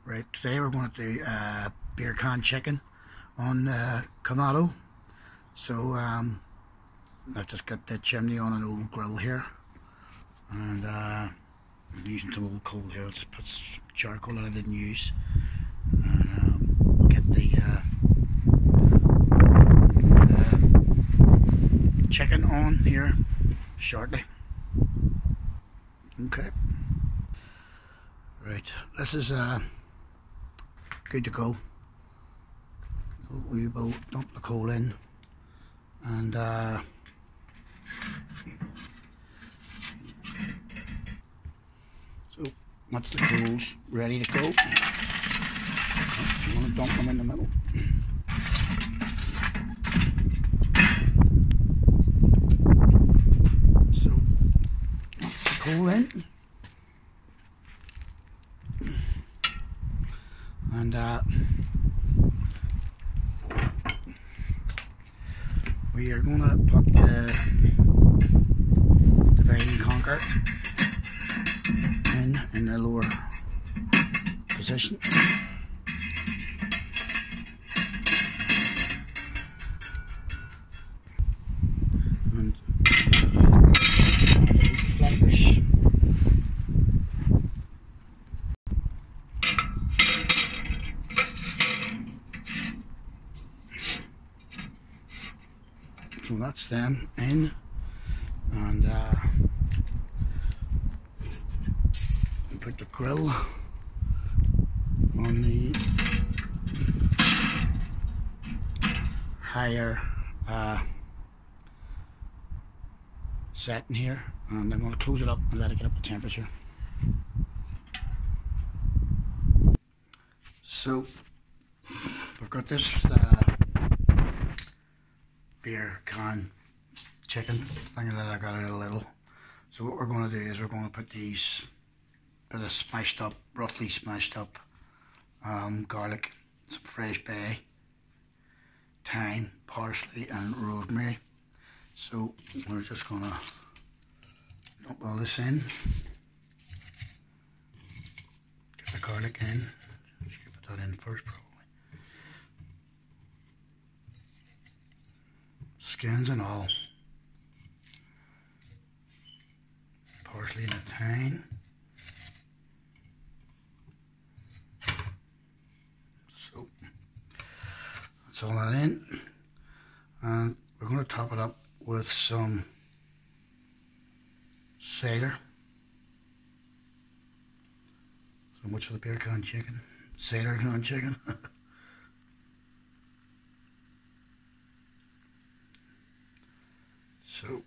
Right, today we're going to do beer can chicken on Kamado. So I've just got the chimney on an old grill here, and I'm using some old coal here. I just put some charcoal that I didn't use. We'll get the chicken on here shortly. Okay. Right, this is good to go. We will dump the coal in, and so that's the coals ready to go. You want to dump them in the middle. So that's the coal in. And we are going to put the divide and conquer in the lower position. And the flappers. So that's them in, and put the grill on the higher setting here, and I'm going to close it up and let it get up to temperature. So we've got this beer can chicken thing that I got out a little. So what we're going to do is we're going to put these bit of smashed up, roughly smashed up garlic, some fresh bay, thyme, parsley and rosemary. So we're just going to dump all this in. Get the garlic in. Should put that in first probably. Skins and all. Parsley and a thyme. So that's all that in, and we're going to top it up with some cider. So much for the beer can chicken. Cider can chicken. So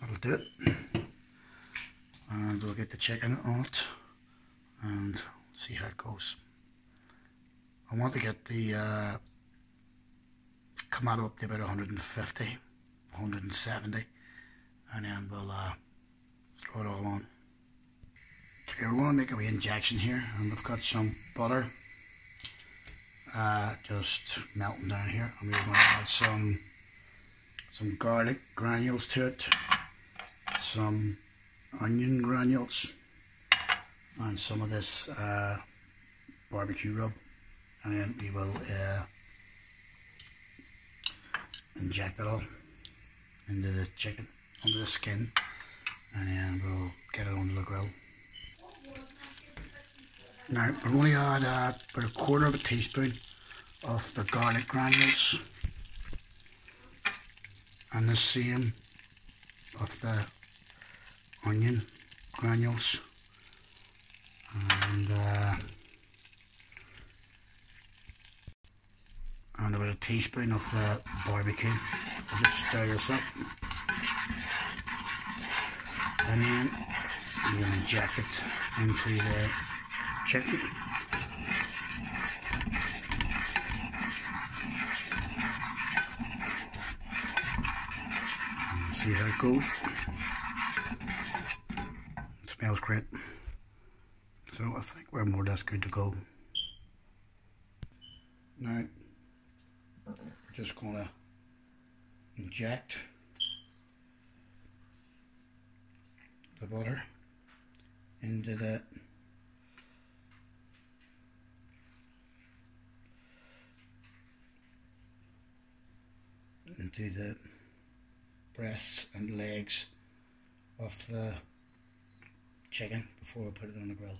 that'll do it, and we'll get the chicken on it and see how it goes. I want to get the Kamado up to about 150, 170, and then we'll throw it all on. Okay, we're going to make a wee injection here, and we've got some butter just melting down here, and we're going to add some garlic granules to it, some onion granules, and some of this barbecue rub, and then we will inject it all into the chicken, under the skin, and then we'll get it onto the grill. Now we're going to add about 1/4 of a teaspoon of the garlic granules, and the same of the onion granules, and about a teaspoon of the barbecue. We'll just stir this up, and then we'll inject it into the chicken. See how it goes. It smells great. So I think we're more or less good to go. Now we're just going to inject the butter into the do the breasts and legs of the chicken before we put it on the grill.